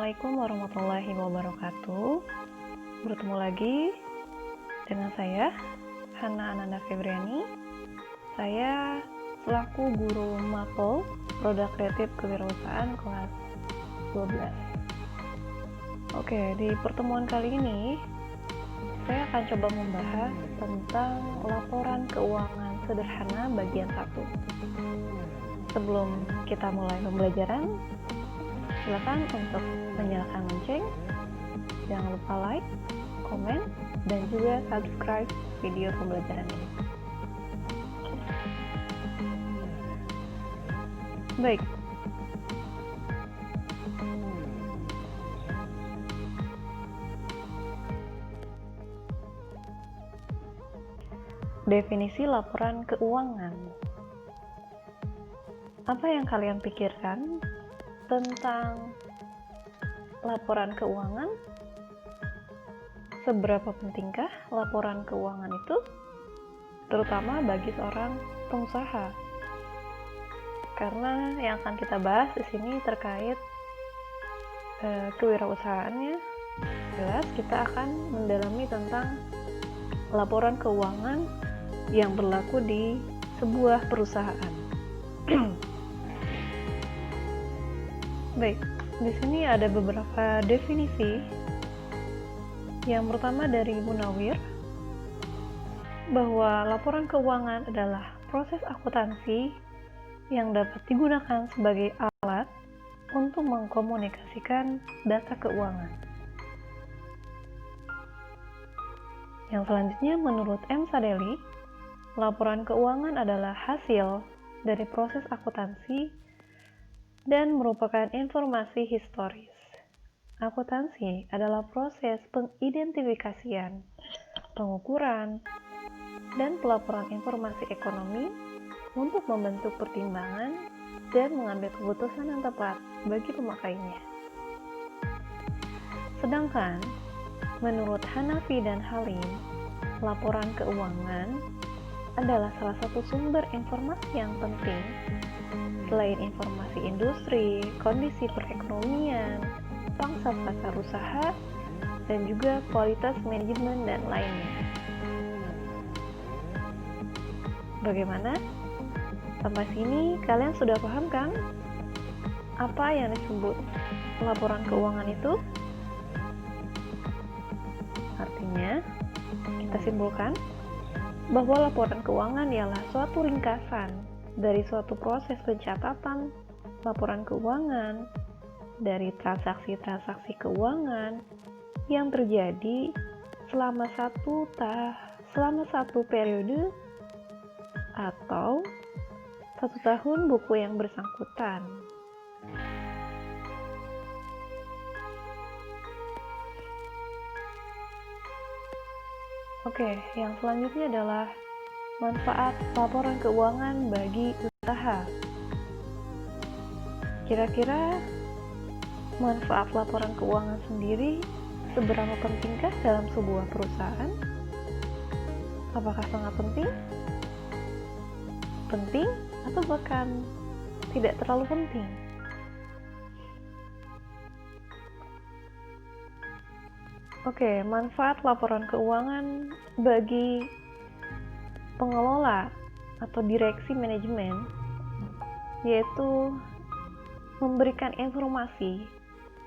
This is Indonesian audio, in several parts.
Assalamualaikum warahmatullahi wabarakatuh. Bertemu lagi dengan saya, Hana Ananda Febriani. Saya selaku guru MAPEL, Produk Kreatif Kewirausahaan kelas 12. Oke, di pertemuan kali ini saya akan coba membahas tentang laporan keuangan sederhana bagian 1. Sebelum kita mulai pembelajaran, silakan untuk menyalakan lonceng, jangan lupa like, komen, dan juga subscribe video pembelajaran ini. Baik. Definisi laporan keuangan. Apa yang kalian pikirkan tentang laporan keuangan? Seberapa pentingkah laporan keuangan itu, terutama bagi seorang pengusaha? Karena yang akan kita bahas di sini terkait kewirausahaannya, jelas kita akan mendalami tentang laporan keuangan yang berlaku di sebuah perusahaan. Baik, di sini ada beberapa definisi. Yang pertama dari Munawir, bahwa laporan keuangan adalah proses akuntansi yang dapat digunakan sebagai alat untuk mengkomunikasikan data keuangan. Yang selanjutnya menurut M. Sadeli, laporan keuangan adalah hasil dari proses akuntansi dan merupakan informasi historis. Akuntansi adalah proses pengidentifikasian, pengukuran, dan pelaporan informasi ekonomi untuk membentuk pertimbangan dan mengambil keputusan yang tepat bagi pemakainya. Sedangkan, menurut Hanafi dan Halim, laporan keuangan adalah salah satu sumber informasi yang penting selain informasi industri, kondisi perekonomian, pangsa pasar usaha, dan juga kualitas manajemen dan lainnya. Bagaimana? Sampai sini kalian sudah paham kan? Apa yang disebut laporan keuangan itu? Artinya, kita simpulkan bahwa laporan keuangan ialah suatu ringkasan dari suatu proses pencatatan laporan keuangan dari transaksi-transaksi keuangan yang terjadi selama satu periode atau 1 tahun buku yang bersangkutan. Oke, yang selanjutnya adalah manfaat laporan keuangan bagi usaha. Kira-kira manfaat laporan keuangan sendiri seberapa pentingkah dalam sebuah perusahaan? Apakah sangat penting? Penting atau bahkan tidak terlalu penting? Oke, manfaat laporan keuangan bagi pengelola atau direksi manajemen yaitu memberikan informasi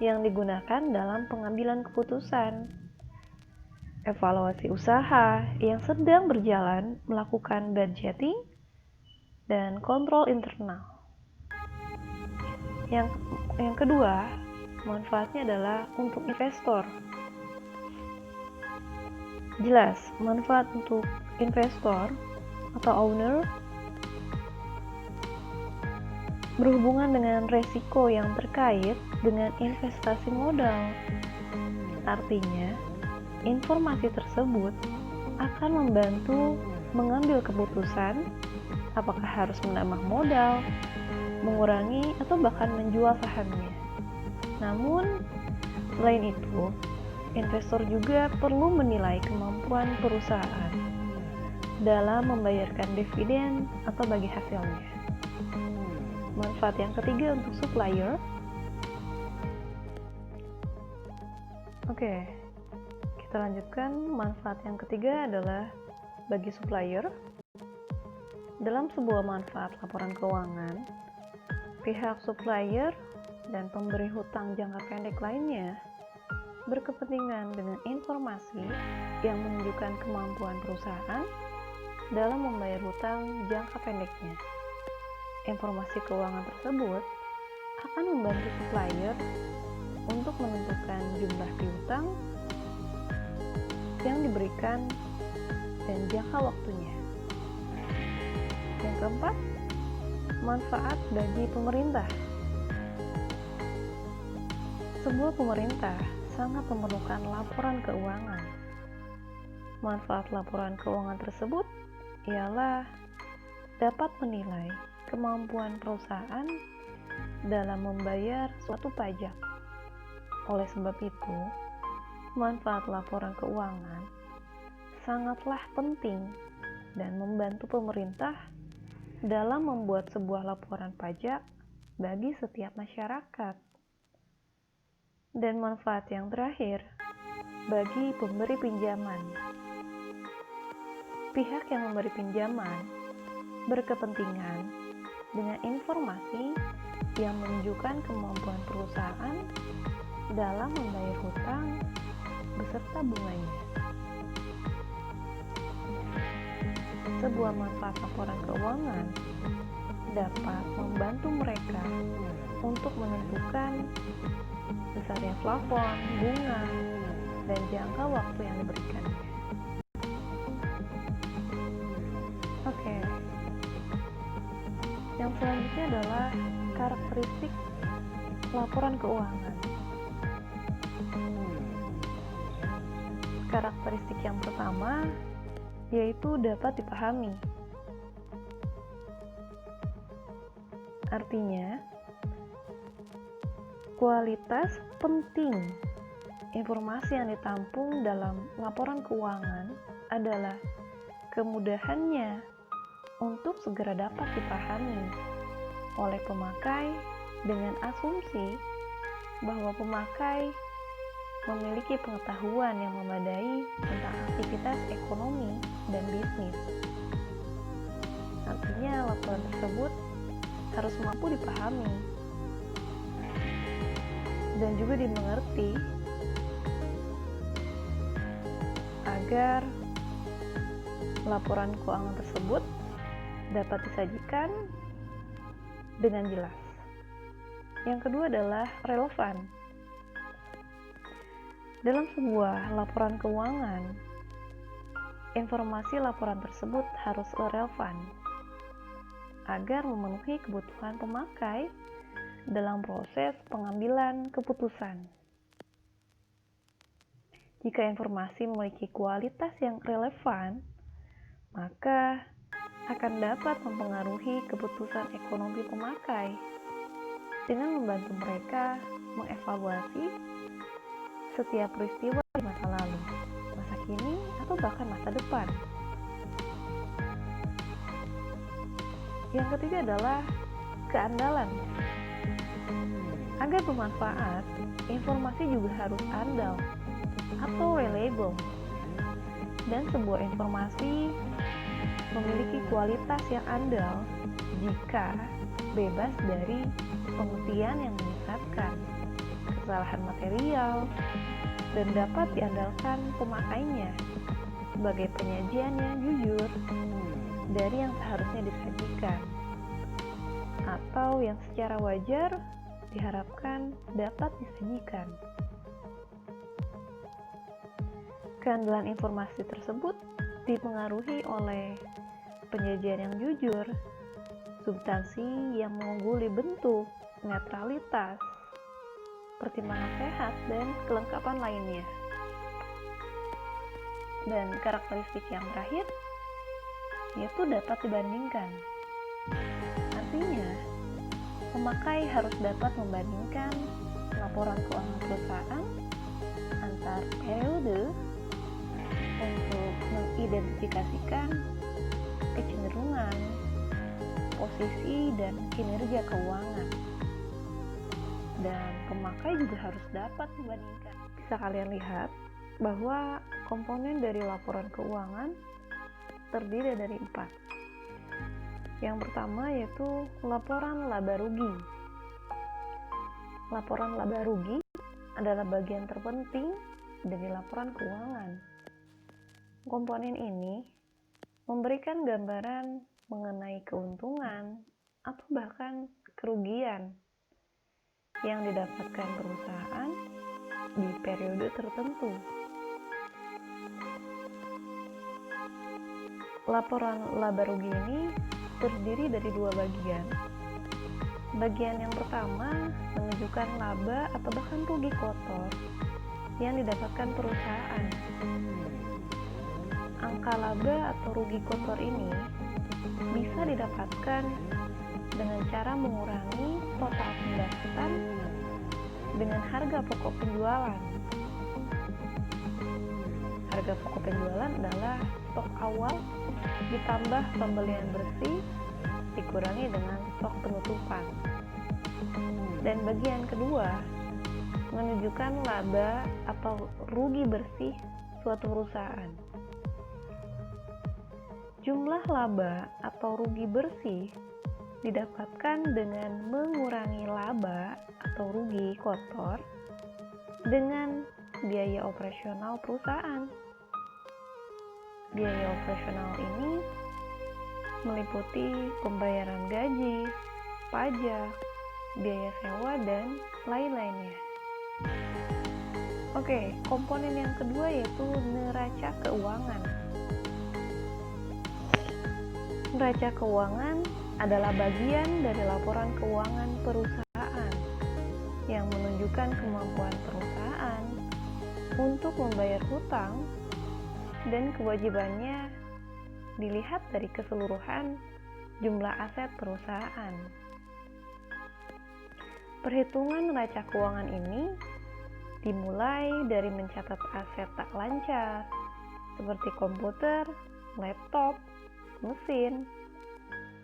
yang digunakan dalam pengambilan keputusan, evaluasi usaha yang sedang berjalan, melakukan budgeting, dan kontrol internal. Yang kedua, manfaatnya adalah untuk investor. Jelas, manfaat untuk investor atau owner berhubungan dengan resiko yang terkait dengan investasi modal. Artinya, informasi tersebut akan membantu mengambil keputusan apakah harus menambah modal, mengurangi, atau bahkan menjual sahamnya. Namun, selain itu, investor juga perlu menilai kemampuan perusahaan dalam membayarkan dividen atau bagi hasilnya. Manfaat yang ketiga untuk supplier, Oke, kita lanjutkan. Manfaat yang ketiga adalah bagi supplier. Dalam sebuah manfaat laporan keuangan, pihak supplier dan pemberi hutang jangka pendek lainnya berkepentingan dengan informasi yang menunjukkan kemampuan perusahaan dalam membayar hutang jangka pendeknya. Informasi keuangan tersebut akan membantu supplier untuk menentukan jumlah piutang yang diberikan dan jangka waktunya. Yang keempat, manfaat bagi pemerintah. Sebuah pemerintah sangat memerlukan laporan keuangan. Manfaat laporan keuangan tersebut ialah dapat menilai kemampuan perusahaan dalam membayar suatu pajak. Oleh sebab itu, manfaat laporan keuangan sangatlah penting dan membantu pemerintah dalam membuat sebuah laporan pajak bagi setiap masyarakat. Dan manfaat yang terakhir, bagi pemberi pinjaman. Pihak yang memberi pinjaman berkepentingan dengan informasi yang menunjukkan kemampuan perusahaan dalam membayar hutang beserta bunganya. Sebuah manfaat laporan keuangan dapat membantu mereka untuk menentukan besarnya plafon, bunga, dan jangka waktu yang diberikannya. Oke. Yang selanjutnya adalah karakteristik laporan keuangan. Karakteristik yang pertama yaitu dapat dipahami. Artinya, kualitas penting informasi yang ditampung dalam laporan keuangan adalah kemudahannya untuk segera dapat dipahami oleh pemakai dengan asumsi bahwa pemakai memiliki pengetahuan yang memadai tentang aktivitas ekonomi dan bisnis. Artinya, laporan tersebut harus mampu dipahami dan juga dimengerti agar laporan keuangan tersebut dapat disajikan dengan jelas. Yang kedua adalah relevan. Dalam sebuah laporan keuangan, informasi laporan tersebut harus relevan agar memenuhi kebutuhan pemakai dalam proses pengambilan keputusan. Jika informasi memiliki kualitas yang relevan, maka akan dapat mempengaruhi keputusan ekonomi pemakai dengan membantu mereka mengevaluasi setiap peristiwa di masa lalu, masa kini, atau bahkan masa depan. Yang ketiga adalah keandalan. Agar bermanfaat, informasi juga harus andal atau reliable. Dan sebuah informasi memiliki kualitas yang andal jika bebas dari pengutian yang menyesatkan, kesalahan material, dan dapat diandalkan pemakainya sebagai penyajian yang jujur dari yang seharusnya disajikan atau yang secara wajar diharapkan dapat disajikan. Keandalan informasi tersebut dipengaruhi oleh penyajian yang jujur, substansi yang mengungguli bentuk, netralitas, pertimbangan sehat, dan kelengkapan lainnya. Dan karakteristik yang terakhir yaitu dapat dibandingkan. Artinya, pemakai harus dapat membandingkan laporan keuangan perusahaan antar periode untuk mengidentifikasikan kecenderungan, posisi, dan kinerja keuangan. dan pemakai juga harus dapat membandingkan. Bisa kalian lihat bahwa komponen dari laporan keuangan terdiri dari 4. Yang pertama yaitu laporan laba rugi. Laporan laba rugi adalah bagian terpenting dari laporan keuangan. Komponen ini memberikan gambaran mengenai keuntungan atau bahkan kerugian yang didapatkan perusahaan di periode tertentu. Laporan laba rugi ini terdiri dari 2 bagian. Bagian yang pertama menunjukkan laba atau bahkan rugi kotor yang didapatkan perusahaan. Angka laba atau rugi kotor ini bisa didapatkan dengan cara mengurangi total pendapatan dengan harga pokok penjualan. Harga pokok penjualan adalah stok awal ditambah pembelian bersih dikurangi dengan stok penutupan. Dan bagian kedua menunjukkan laba atau rugi bersih suatu perusahaan. Jumlah laba atau rugi bersih didapatkan dengan mengurangi laba atau rugi kotor dengan biaya operasional perusahaan. Biaya operasional ini meliputi pembayaran gaji, pajak, biaya sewa, dan lain-lainnya. Oke, komponen yang kedua yaitu neraca keuangan. Neraca keuangan adalah bagian dari laporan keuangan perusahaan yang menunjukkan kemampuan perusahaan untuk membayar hutang dan kewajibannya dilihat dari keseluruhan jumlah aset perusahaan. Perhitungan neraca keuangan ini dimulai dari mencatat aset tak lancar seperti komputer, laptop, mesin,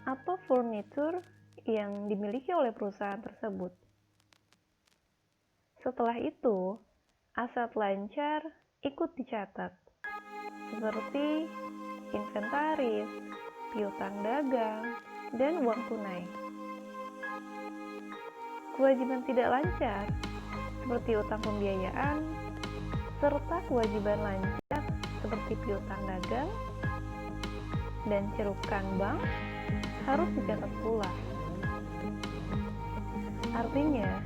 atau furnitur yang dimiliki oleh perusahaan tersebut. Setelah itu, aset lancar ikut dicatat, seperti inventaris, piutang dagang, dan uang tunai. Kewajiban tidak lancar, seperti utang pembiayaan, serta kewajiban lancar seperti piutang dagang dan cerukan bank harus dicatat pula. Artinya,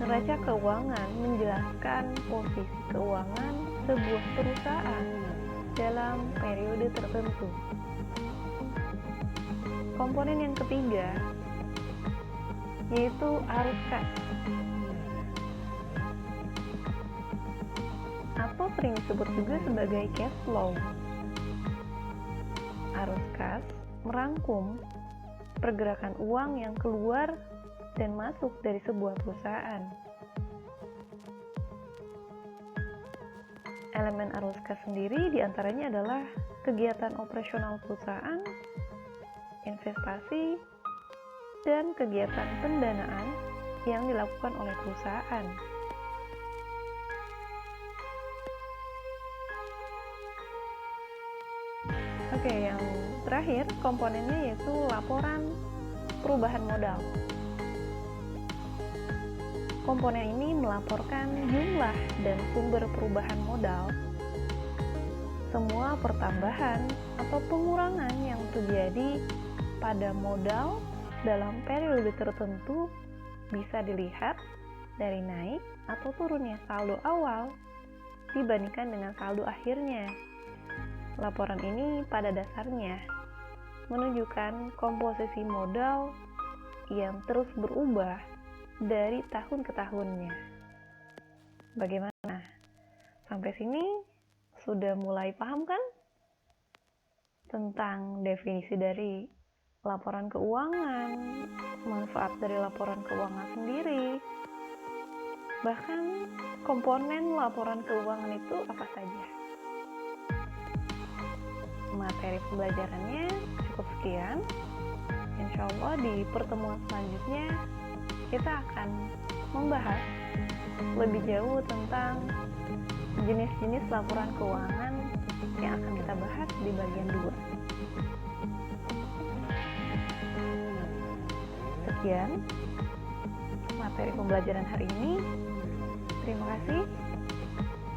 neraca keuangan menjelaskan posisi keuangan sebuah perusahaan dalam periode tertentu. Komponen yang ketiga yaitu arus kas, atau sering disebut juga sebagai cash flow. Arus kas merangkum pergerakan uang yang keluar dan masuk dari sebuah perusahaan. Elemen arus kas sendiri diantaranya adalah kegiatan operasional perusahaan, investasi, dan kegiatan pendanaan yang dilakukan oleh perusahaan. Oke, yang terakhir komponennya yaitu laporan perubahan modal. Komponen ini melaporkan jumlah dan sumber perubahan modal, semua pertambahan atau pengurangan yang terjadi pada modal dalam periode tertentu bisa dilihat dari naik atau turunnya saldo awal dibandingkan dengan saldo akhirnya. Laporan ini pada dasarnya menunjukkan komposisi modal yang terus berubah dari tahun ke tahunnya. Bagaimana? Sampai sini sudah mulai paham kan? Tentang definisi dari laporan keuangan, manfaat dari laporan keuangan sendiri, bahkan komponen laporan keuangan itu apa saja. Materi pembelajarannya cukup sekian. Insya Allah di pertemuan selanjutnya kita akan membahas lebih jauh tentang jenis-jenis laporan keuangan yang akan kita bahas di bagian 2. Sekian materi pembelajaran hari ini. Terima kasih.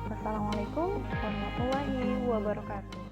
Wassalamualaikum warahmatullahi wabarakatuh.